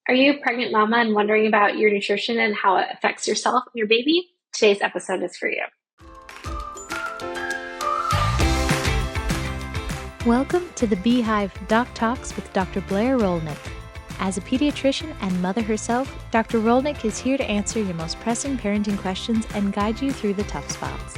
Are you a pregnant mama and wondering about your nutrition and how it affects yourself and your baby? Today's episode is for you. Welcome to the BeeHive Doc Talks with Dr. Blair Rolnick. As a pediatrician and mother herself, Dr. Rolnick is here to answer your most pressing parenting questions and guide you through the tough spots.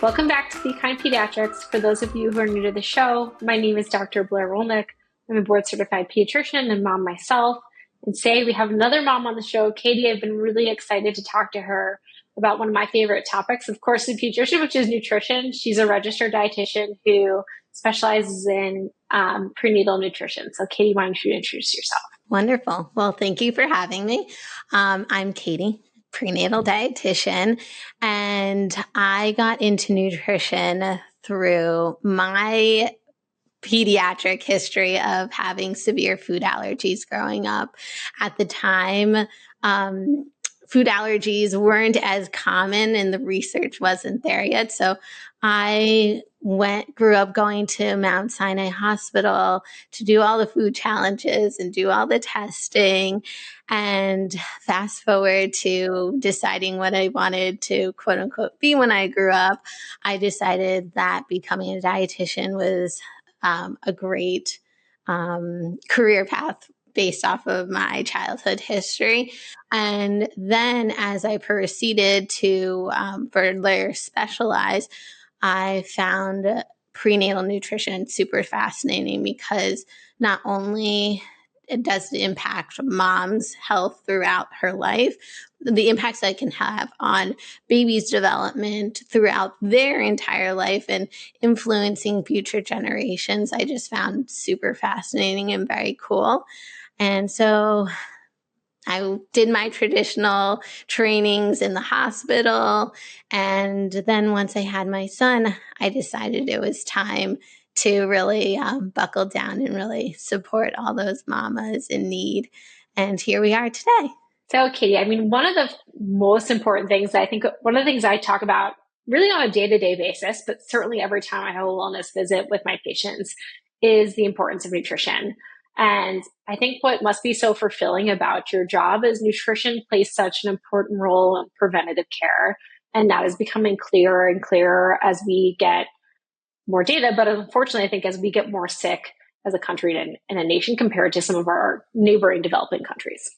Welcome back to Be Kind Pediatrics. For those of you who are new to the show, my name is Dr. Blair Rolnick. I'm a board-certified pediatrician and mom myself. And today we have another mom on the show, Katie. I've been really excited to talk to her about one of my favorite topics, of course, in pediatrician, which is nutrition. She's a registered dietitian who specializes in prenatal nutrition. So Katie, why don't you introduce yourself? Wonderful. Well, thank you for having me. I'm Katie, prenatal dietitian, and I got into nutrition through my pediatric history of having severe food allergies growing up. At the time, food allergies weren't as common and the research wasn't there yet. So I grew up going to Mount Sinai Hospital to do all the food challenges and do all the testing. And fast forward to deciding what I wanted to quote unquote be when I grew up, I decided that becoming a dietitian was a great career path based off of my childhood history. And then as I proceeded to further specialize, I found prenatal nutrition super fascinating because not only it does impact mom's health throughout her life, the impacts that it can have on baby's development throughout their entire life and influencing future generations, I just found super fascinating and very cool. And so I did my traditional trainings in the hospital. And then once I had my son, I decided it was time to really buckle down and really support all those mamas in need. And here we are today. So Katie, one of the most important things, one of the things I talk about really on a day-to-day basis, but certainly every time I have a wellness visit with my patients, is the importance of nutrition. And I think what must be so fulfilling about your job is nutrition plays such an important role in preventative care. And that is becoming clearer and clearer as we get more data. But unfortunately, I think as we get more sick as a country and a nation compared to some of our neighboring developing countries.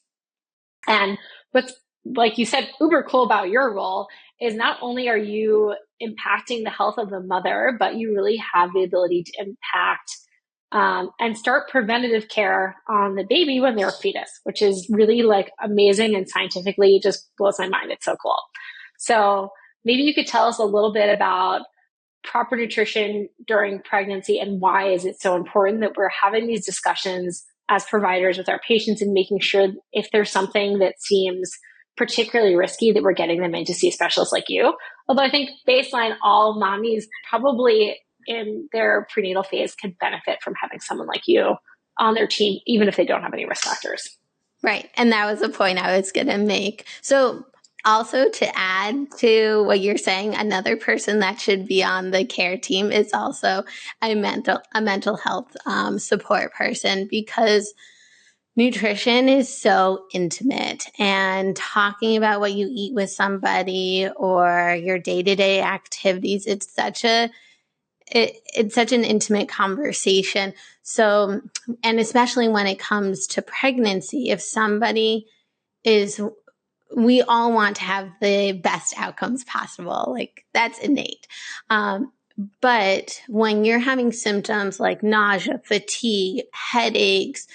And what's, like you said, uber cool about your role is not only are you impacting the health of the mother, but you really have the ability to impact and start preventative care on the baby when they're a fetus, which is really like amazing and scientifically just blows my mind. It's so cool. So maybe you could tell us a little bit about proper nutrition during pregnancy and why is it so important that we're having these discussions as providers with our patients and making sure if there's something that seems particularly risky that we're getting them in to see a specialist like you. Although I think baseline, all mommies probably in their prenatal phase can benefit from having someone like you on their team, even if they don't have any risk factors. Right. And that was the point I was going to make. So also to add to what you're saying, another person that should be on the care team is also a mental health support person, because nutrition is so intimate, and talking about what you eat with somebody or your day-to-day activities, it's such an intimate conversation. So, and especially when it comes to pregnancy, if somebody we all want to have the best outcomes possible. Like, that's innate. But when you're having symptoms like nausea, fatigue, headaches,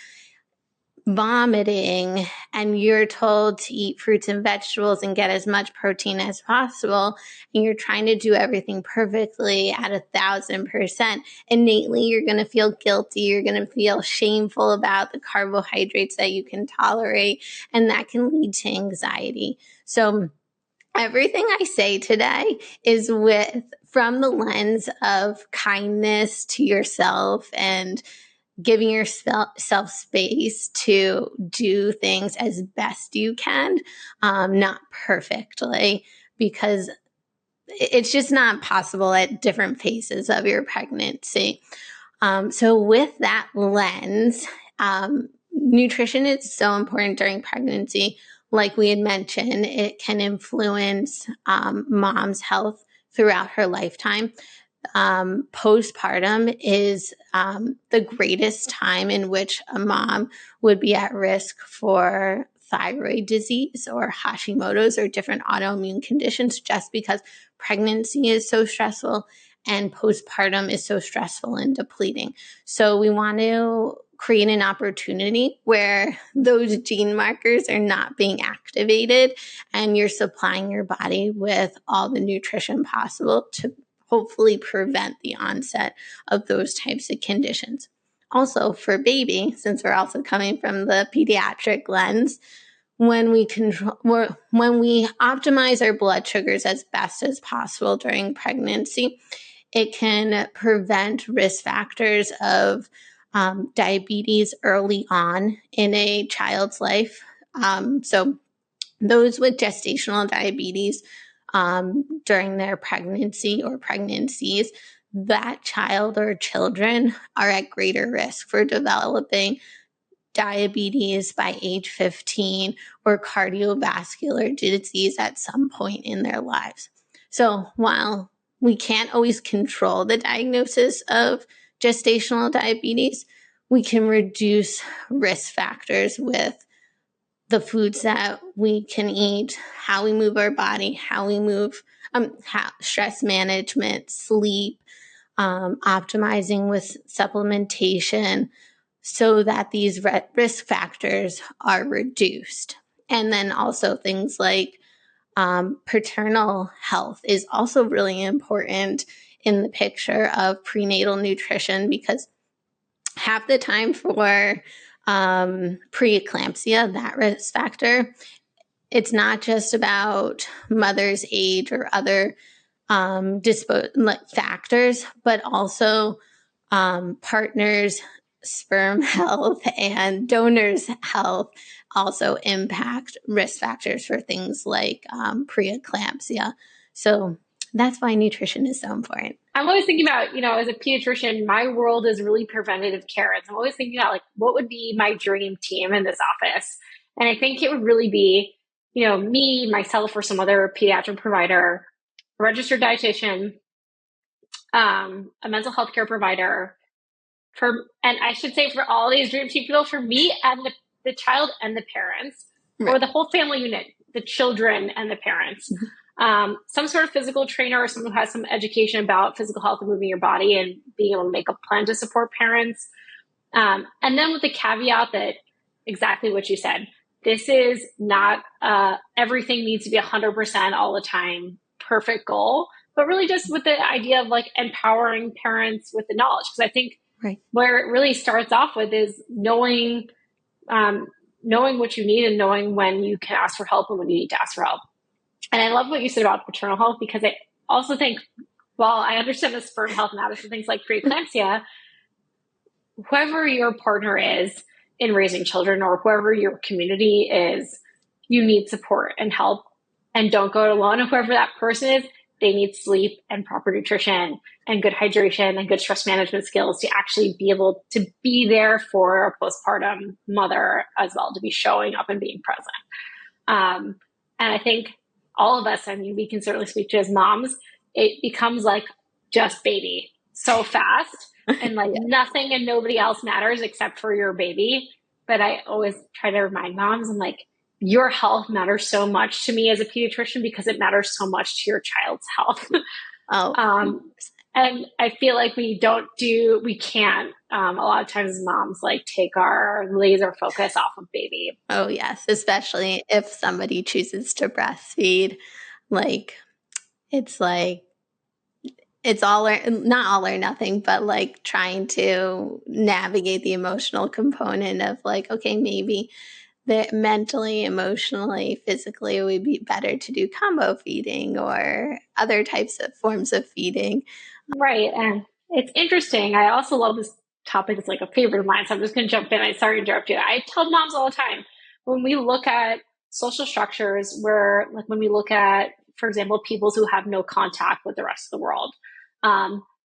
vomiting, and you're told to eat fruits and vegetables and get as much protein as possible, and you're trying to do everything perfectly at 1,000%, innately you're going to feel guilty. You're going to feel shameful about the carbohydrates that you can tolerate, and that can lead to anxiety. So everything I say today is from the lens of kindness to yourself and giving yourself space to do things as best you can, not perfectly, because it's just not possible at different phases of your pregnancy. So with that lens, nutrition is so important during pregnancy. Like we had mentioned, it can influence mom's health throughout her lifetime. Postpartum is the greatest time in which a mom would be at risk for thyroid disease or Hashimoto's or different autoimmune conditions, just because pregnancy is so stressful and postpartum is so stressful and depleting. So we want to create an opportunity where those gene markers are not being activated and you're supplying your body with all the nutrition possible to hopefully prevent the onset of those types of conditions. Also for baby, since we're also coming from the pediatric lens, when we optimize our blood sugars as best as possible during pregnancy, it can prevent risk factors of diabetes early on in a child's life. So those with gestational diabetes during their pregnancy or pregnancies, that child or children are at greater risk for developing diabetes by age 15 or cardiovascular disease at some point in their lives. So while we can't always control the diagnosis of gestational diabetes, we can reduce risk factors with the foods that we can eat, how we move our body, how we move, stress management, sleep, optimizing with supplementation so that these risk factors are reduced. And then also things like paternal health is also really important in the picture of prenatal nutrition, because half the time for preeclampsia, that risk factor, it's not just about mother's age or other factors, but also partners' sperm health and donors' health also impact risk factors for things like preeclampsia. So that's why nutrition is so important. I'm always thinking about, as a pediatrician, my world is really preventative care. And so I'm always thinking about what would be my dream team in this office. And I think it would really be, me, myself, or some other pediatric provider, a registered dietitian, a mental health care provider, and I should say for all these dream team people, for me and the child and the parents, right, or the whole family unit, the children and the parents. Some sort of physical trainer or someone who has some education about physical health and moving your body and being able to make a plan to support parents. And then with the caveat that exactly what you said, this is not everything needs to be 100% all the time, perfect goal, but really just with the idea of empowering parents with the knowledge. Because I think right, where it really starts off with is knowing what you need and knowing when you can ask for help and when you need to ask for help. And I love what you said about paternal health, because I also think, while I understand the sperm health matters for things like preeclampsia, whoever your partner is in raising children or whoever your community is, you need support and help, and don't go it alone. And whoever that person is, they need sleep and proper nutrition and good hydration and good stress management skills to actually be able to be there for a postpartum mother as well, to be showing up and being present. And I think all of us, I mean, we can certainly speak to as moms, it becomes just baby so fast and yeah, nothing and nobody else matters except for your baby. But I always try to remind moms, I'm your health matters so much to me as a pediatrician because it matters so much to your child's health. And I feel like we can't, a lot of times moms take our laser focus off of baby. Oh yes, especially if somebody chooses to breastfeed, it's all or not all or nothing, but trying to navigate the emotional component of okay, maybe that mentally, emotionally, physically, it would be better to do combo feeding or other types of forms of feeding. Right. And it's interesting. I also love this topic. It's a favorite of mine. So I'm just going to jump in. I'm sorry to interrupt you. I tell moms all the time, when we look at social structures where, when we look at, for example, peoples who have no contact with the rest of the world,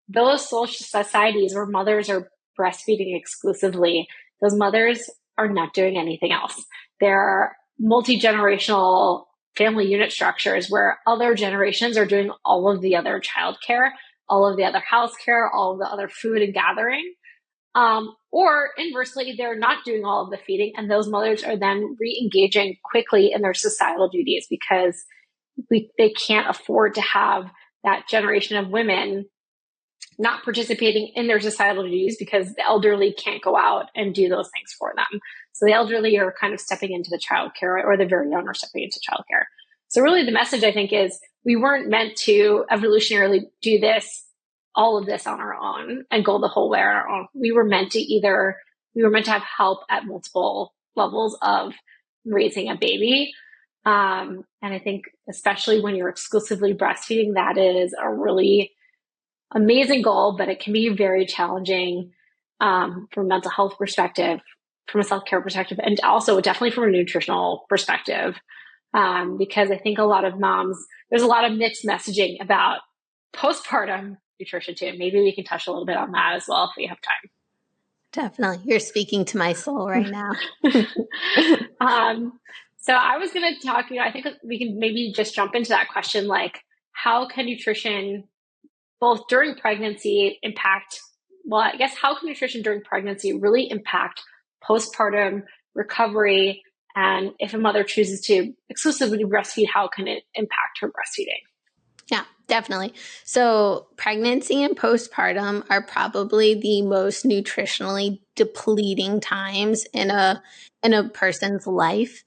those social societies where mothers are breastfeeding exclusively, those mothers are not doing anything else. There are multi-generational family unit structures where other generations are doing all of the other childcare, all of the other house care, all of the other food and gathering. Or inversely, they're not doing all of the feeding, and those mothers are then re-engaging quickly in their societal duties because they can't afford to have that generation of women not participating in their societal duties because the elderly can't go out and do those things for them. So the elderly are kind of stepping into the childcare, or the very young are stepping into childcare. So really the message, I think, is we weren't meant to evolutionarily do this, all of this on our own and go the whole way on our own. We were meant to have help at multiple levels of raising a baby. And I think especially when you're exclusively breastfeeding, that is a really amazing goal, but it can be very challenging from a mental health perspective, from a self-care perspective, and also definitely from a nutritional perspective. Because I think a lot of moms, there's a lot of mixed messaging about postpartum nutrition too. Maybe we can touch a little bit on that as well if we have time. Definitely. You're speaking to my soul right now. So I was going to talk, I think we can maybe just jump into that question, like how can nutrition both during pregnancy how can nutrition during pregnancy really impact postpartum recovery? And if a mother chooses to exclusively breastfeed, how can it impact her breastfeeding? Yeah, definitely. So pregnancy and postpartum are probably the most nutritionally depleting times in a person's life.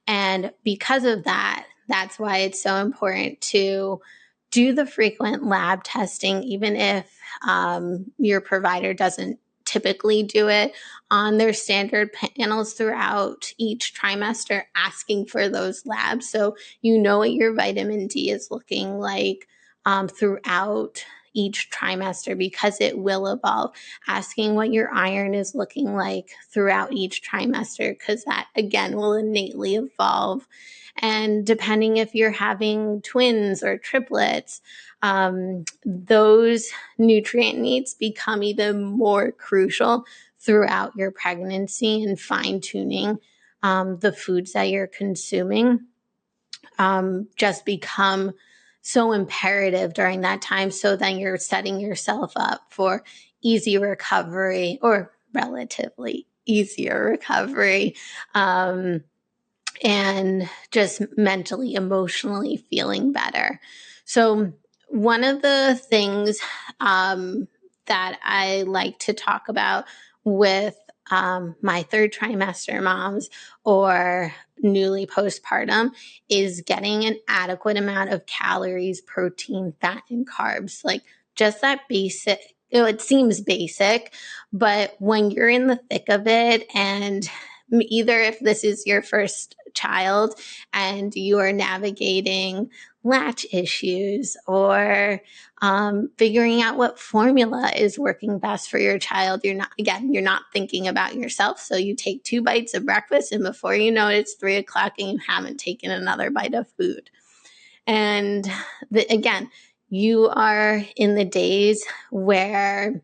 And because of that, that's why it's so important to do the frequent lab testing, even if your provider doesn't typically do it on their standard panels throughout each trimester, asking for those labs. So you know what your vitamin D is looking like throughout each trimester, because it will evolve. Asking what your iron is looking like throughout each trimester, because that again will innately evolve. And depending if you're having twins or triplets, those nutrient needs become even more crucial throughout your pregnancy, and fine tuning the foods that you're consuming just become so imperative during that time. So then you're setting yourself up for easy recovery, or relatively easier recovery, and just mentally, emotionally feeling better. So one of the things that I like to talk about with my third trimester moms or newly postpartum is getting an adequate amount of calories, protein, fat, and carbs. Like just that basic, it seems basic, but when you're in the thick of it, and either if this is your first child and you are navigating latch issues, or figuring out what formula is working best for your child, you're not thinking about yourself. So you take 2 bites of breakfast, and before you know it, it's 3 o'clock and you haven't taken another bite of food. And again, you are in the days where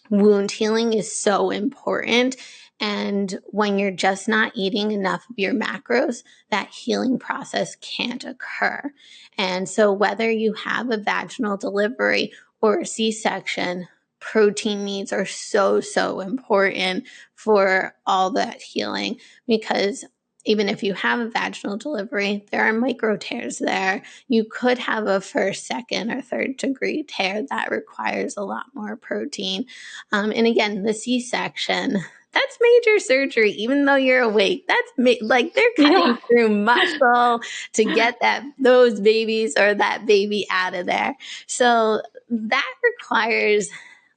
wound healing is so important. And when you're just not eating enough of your macros, that healing process can't occur. And so whether you have a vaginal delivery or a C-section, protein needs are so, so important for all that healing, because even if you have a vaginal delivery, there are micro tears there. You could have a first, second, or third degree tear that requires a lot more protein. And again, the C-section, that's major surgery, even though you're awake. That's like they're cutting through muscle to get those babies or that baby out of there. So that requires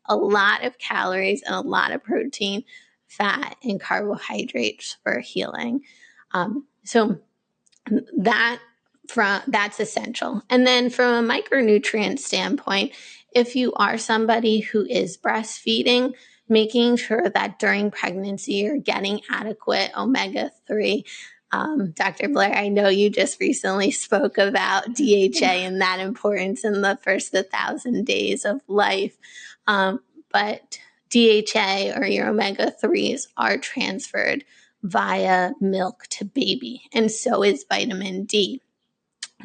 a lot of calories and a lot of protein, fat, and carbohydrates for healing. So that's essential. And then from a micronutrient standpoint, if you are somebody who is breastfeeding, making sure that during pregnancy you're getting adequate omega-3 Dr. Blair, I know you just recently spoke about DHA and that importance in the first 1,000 days of life. But DHA or your omega-3s are transferred via milk to baby, and so is vitamin D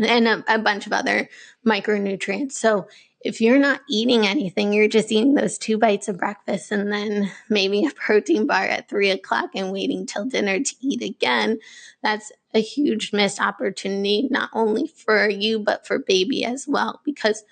and a bunch of other micronutrients. So if you're not eating anything, you're just eating those 2 bites of breakfast and then maybe a protein bar at 3 o'clock and waiting till dinner to eat again, that's a huge missed opportunity, not only for you, but for baby as well, because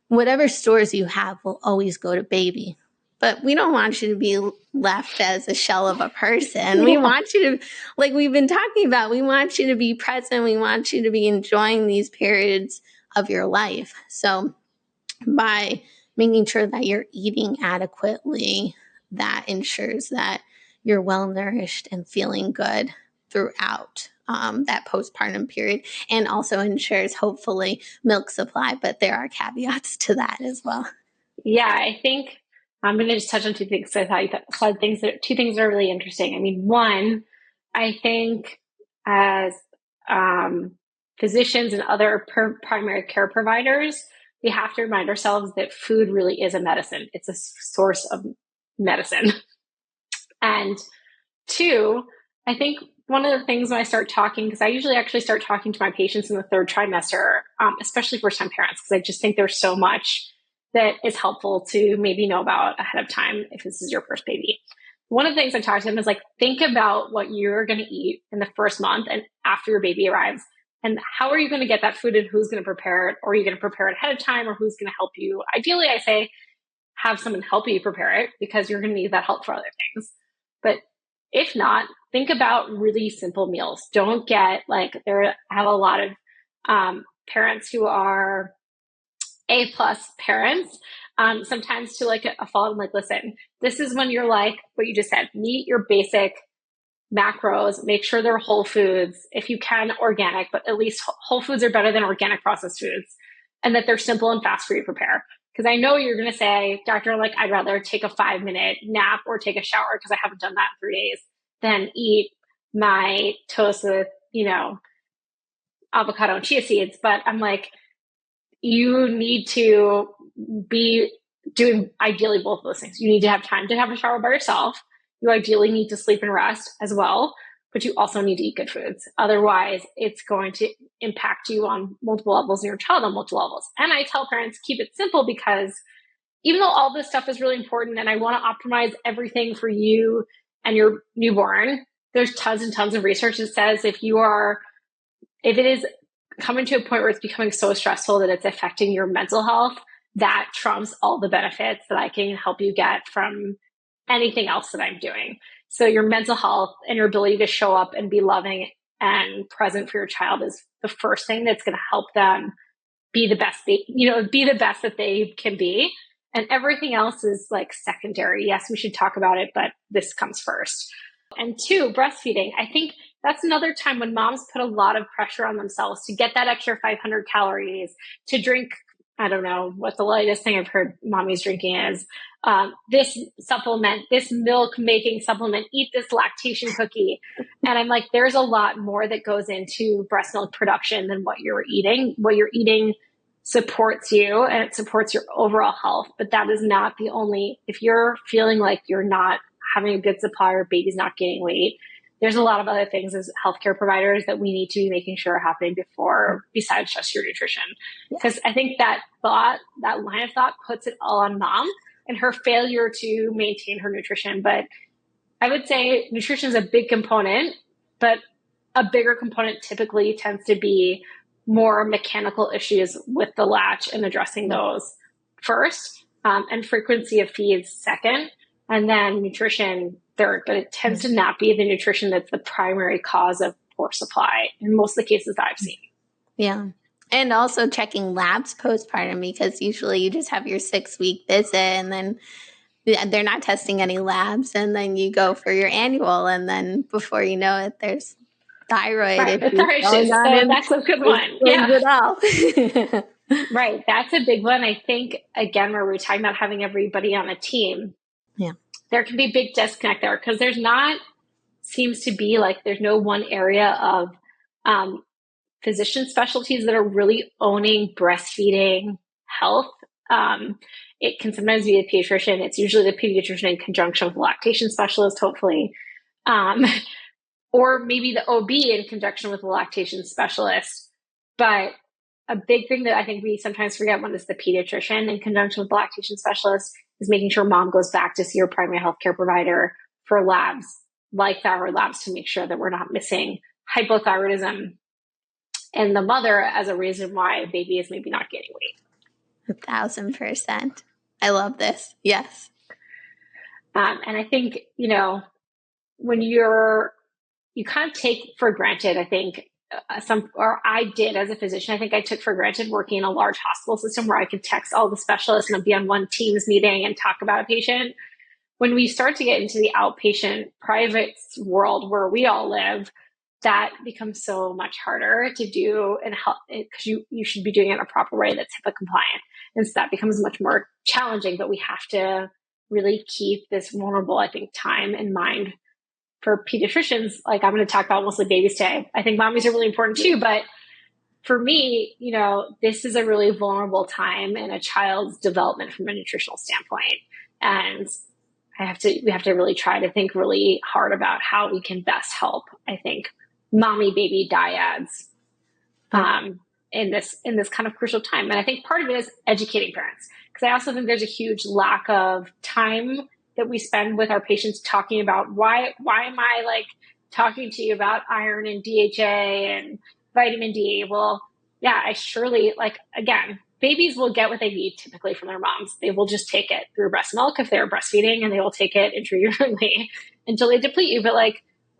whatever stores you have will always go to baby. But we don't want you to be left as a shell of a person. We want you to, like we've been talking about, we want you to be present. We want you to be enjoying these periods of your life. So by making sure that you're eating adequately, that ensures that you're well nourished and feeling good throughout that postpartum period, and also ensures hopefully milk supply. But there are caveats to that as well. Yeah, I think I'm going to just touch on 2 things. So I thought you said things that 2 things that are really interesting. I mean, one, I think as physicians and other primary care providers, we have to remind ourselves that food really is a medicine. It's a source of medicine. And 2, I think one of the things when I start talking, because I usually actually start talking to my patients in the 3rd trimester, especially first-time parents, because I just think there's so much that is helpful to maybe know about ahead of time if this is your first baby. One of the things I talk to them is like, think about what you're going to eat in the first month and after your baby arrives. And how are you going to get that food and who's going to prepare it? Or are you going to prepare it ahead of time or who's going to help you? Ideally, I say have someone help you prepare it because you're going to need that help for other things. But if not, think about really simple meals. Don't get like, I have a lot of parents who are A+ parents, sometimes to like a fault. I'm like, listen, this is when you're like what you just said, meet your basic macros, make sure they're whole foods, if you can organic, but at least whole foods are better than organic processed foods, and that they're simple and fast for you to prepare. Because I know you're going to say, doctor, like I'd rather take a 5-minute nap or take a shower because I haven't done that in 3 days than eat my toast with, avocado and chia seeds. But I'm like, you need to be doing ideally both of those things. You need to have time to have a shower by yourself. You ideally need to sleep and rest as well, but you also need to eat good foods. Otherwise, it's going to impact you on multiple levels and your child on multiple levels. And I tell parents, keep it simple, because even though all this stuff is really important and I want to optimize everything for you and your newborn, there's tons and tons of research that says if it is coming to a point where it's becoming so stressful that it's affecting your mental health, that trumps all the benefits that I can help you get from anything else that I'm doing. So your mental health and your ability to show up and be loving and present for your child is the first thing that's going to help them be the best be the best that they can be. And everything else is like secondary. Yes, we should talk about it, but this comes first. And 2, breastfeeding. I think that's another time when moms put a lot of pressure on themselves to get that extra 500 calories, to drink, I don't know what the latest thing I've heard mommies drinking is, this supplement, this milk making supplement, eat this lactation cookie. And I'm like, there's a lot more that goes into breast milk production than what you're eating. What you're eating supports you and it supports your overall health, but that is not the only, if you're feeling like you're not having a good supply or baby's not gaining weight, there's a lot of other things as healthcare providers that we need to be making sure are happening besides just your nutrition. Because I think that line of thought puts it all on mom and her failure to maintain her nutrition. But I would say nutrition is a big component, but a bigger component typically tends to be more mechanical issues with the latch and addressing those first, and frequency of feeds second, and then nutrition third. But it tends to not be the nutrition that's the primary cause of poor supply in most of the cases that I've seen. Yeah. And also checking labs postpartum, because usually you just have your 6-week visit and then they're not testing any labs. And then you go for your annual. And then before you know it, there's thyroid. Right. The thyroid issues. So that's a good one. Yeah. Right. That's a big one. I think, again, where we're talking about having everybody on a team, there can be big disconnect there because there's not seems to be like there's no one area of physician specialties that are really owning breastfeeding health. It can sometimes be a pediatrician. It's usually the pediatrician in conjunction with a lactation specialist, hopefully, or maybe the OB in conjunction with a lactation specialist. But a big thing that I think we sometimes forget when it's the pediatrician in conjunction with the lactation specialist is making sure mom goes back to see her primary healthcare provider for labs like thyroid labs to make sure that we're not missing hypothyroidism and the mother as a reason why a baby is maybe not gaining weight. 1,000%. I love this. Yes. And I think, when you kind of take for granted, I think I did as a physician, I think I took for granted working in a large hospital system where I could text all the specialists and be on one Teams meeting and talk about a patient. When we start to get into the outpatient private world where we all live, that becomes so much harder to do and help because you should be doing it in a proper way that's HIPAA compliant. And so that becomes much more challenging, but we have to really keep this vulnerable, I think, time in mind for pediatricians. Like I'm going to talk about mostly babies today. I think mommies are really important too, but for me, this is a really vulnerable time in a child's development from a nutritional standpoint. And we have to really try to think really hard about how we can best help, I think, mommy baby dyads in this kind of crucial time. And I think part of it is educating parents, because I also think there's a huge lack of time that we spend with our patients talking about why am I like talking to you about iron and DHA and vitamin D? Well, yeah, I surely again, babies will get what they need typically from their moms. They will just take it through breast milk if they're breastfeeding, and they will take it intrauterally until they deplete you. But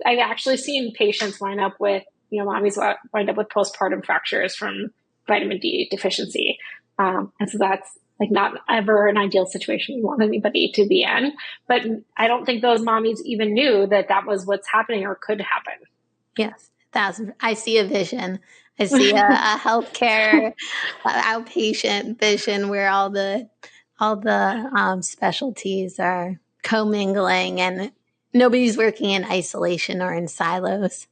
I've actually seen patients wind up with, mommies wind up with postpartum fractures from vitamin D deficiency. And so that's not ever an ideal situation we want anybody to be in. But I don't think those mommies even knew that was what's happening or could happen. Yes. 1,000. I see a vision. I see a healthcare outpatient vision where all the specialties are commingling and nobody's working in isolation or in silos.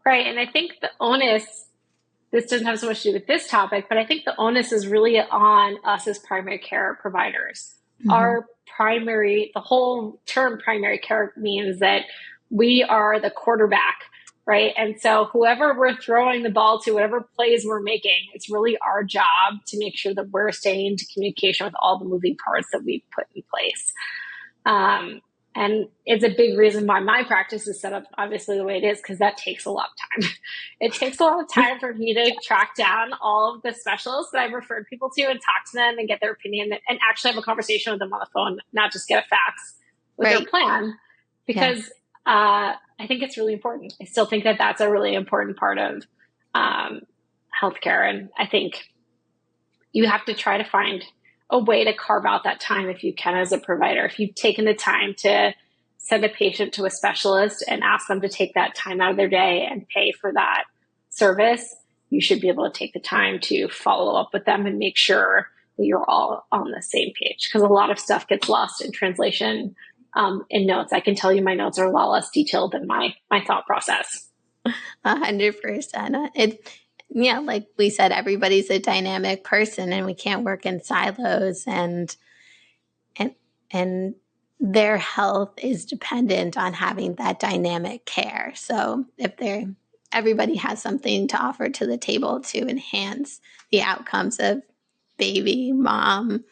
Right. And I think the onus, this doesn't have so much to do with this topic, but I think the onus is really on us as primary care providers. Mm-hmm. The whole term primary care means that we are the quarterback, right? And so whoever we're throwing the ball to, whatever plays we're making, it's really our job to make sure that we're staying into communication with all the moving parts that we've put in place. And it's a big reason why my practice is set up obviously the way it is, because that takes a lot of time. It takes a lot of time for me to track down all of the specialists that I've referred people to and talk to them and get their opinion and actually have a conversation with them on the phone, not just get a fax with their plan, because I think it's really important. I still think that that's a really important part of healthcare. And I think you have to try to find a way to carve out that time if you can as a provider. If you've taken the time to send a patient to a specialist and ask them to take that time out of their day and pay for that service, you should be able to take the time to follow up with them and make sure that you're all on the same page. Because a lot of stuff gets lost in translation in notes. I can tell you my notes are a lot less detailed than my thought process. 100%. Yeah, like we said, everybody's a dynamic person and we can't work in silos, and their health is dependent on having that dynamic care. So if everybody has something to offer to the table to enhance the outcomes of baby, mom,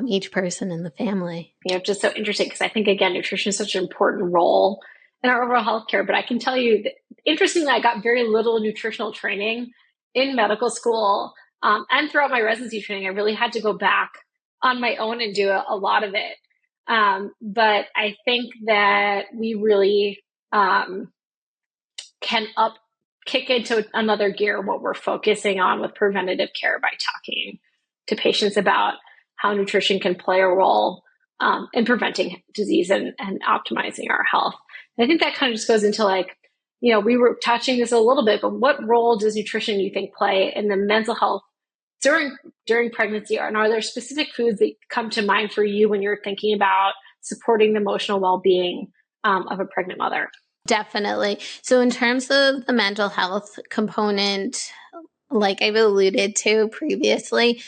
each person in the family. Just so interesting, because I think, again, nutrition is such an important role in our overall healthcare. But I can tell you that, interestingly, I got very little nutritional training in medical school and throughout my residency training. I really had to go back on my own and do a lot of it. But I think that we really can kick into another gear what we're focusing on with preventative care by talking to patients about how nutrition can play a role in preventing disease and optimizing our health. And I think that kind of just goes into we were touching this a little bit, but what role does nutrition, you think, play in the mental health during pregnancy? And are there specific foods that come to mind for you when you're thinking about supporting the emotional well-being of a pregnant mother? Definitely. So in terms of the mental health component, like I've alluded to previously,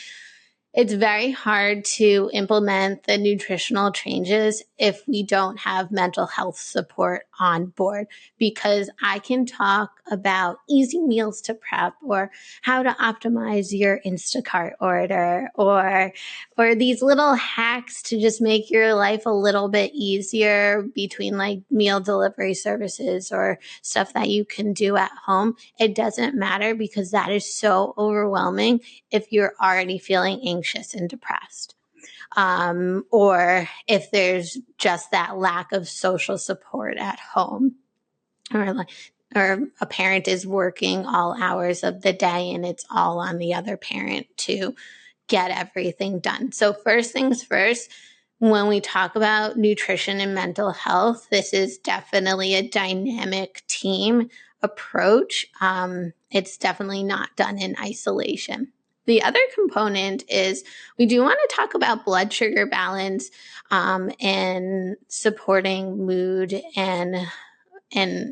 it's very hard to implement the nutritional changes if we don't have mental health support on board, because I can talk about easy meals to prep or how to optimize your Instacart order or these little hacks to just make your life a little bit easier between like meal delivery services or stuff that you can do at home. It doesn't matter because that is so overwhelming if you're already feeling anxious and depressed. Or if there's just that lack of social support at home, or a parent is working all hours of the day and it's all on the other parent to get everything done. So first things first, when we talk about nutrition and mental health, this is definitely a dynamic team approach. It's definitely not done in isolation. The other component is we do want to talk about blood sugar balance and supporting mood and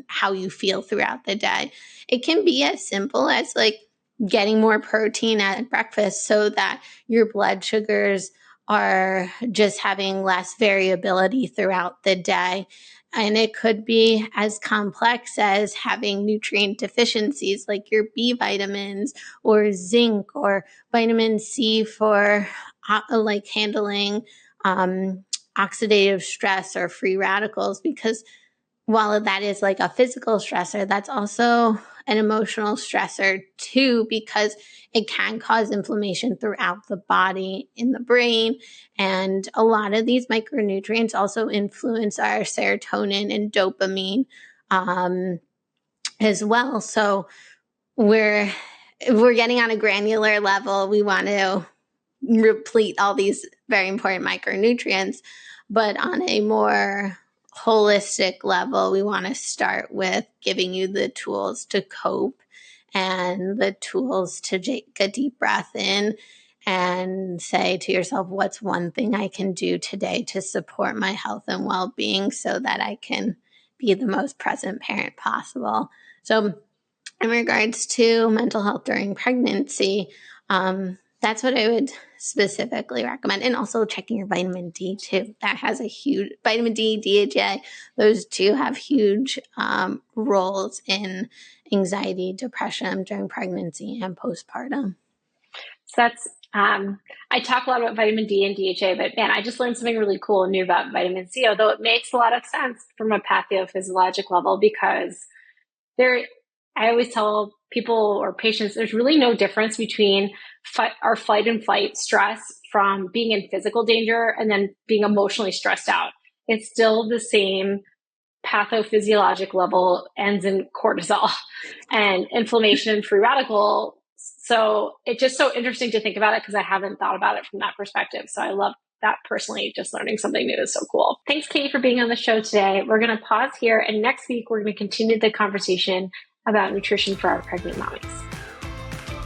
how you feel throughout the day. It can be as simple as like getting more protein at breakfast so that your blood sugars are just having less variability throughout the day. And it could be as complex as having nutrient deficiencies like your B vitamins or zinc or vitamin C for like handling oxidative stress or free radicals, because while that is like a physical stressor, that's also an emotional stressor too, because it can cause inflammation throughout the body, in the brain. And a lot of these micronutrients also influence our serotonin and dopamine as well. So we're getting on a granular level. We want to replete all these very important micronutrients, but on a more holistic level, we want to start with giving you the tools to cope and the tools to take a deep breath in and say to yourself, what's one thing I can do today to support my health and well-being so that I can be the most present parent possible. So in regards to mental health during pregnancy, that's what I would specifically recommend. And also checking your vitamin D too. That has a huge vitamin D, DHA. Those two have huge roles in anxiety, depression during pregnancy and postpartum. So that's, I talk a lot about vitamin D and DHA, but man, I just learned something really cool and new about vitamin C, although it makes a lot of sense from a pathophysiologic level because I always tell people or patients, there's really no difference between our flight and flight stress from being in physical danger and then being emotionally stressed out. It's still the same pathophysiologic level, ends in cortisol and inflammation and free radical. So it's just so interesting to think about it because I haven't thought about it from that perspective. So I love that personally. Just learning something new is so cool. Thanks, Katie, for being on the show today. We're going to pause here, and next week we're going to continue the conversation about nutrition for our pregnant mommies.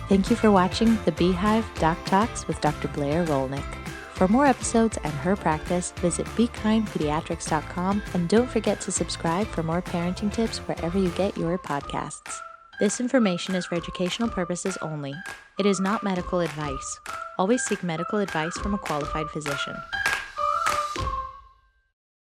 Thank you for watching the BeeHive Doc Talks with Dr. Blair Rolnick. For more episodes and her practice, visit BeKindPediatrics.com, and don't forget to subscribe for more parenting tips wherever you get your podcasts. This information is for educational purposes only. It is not medical advice. Always seek medical advice from a qualified physician.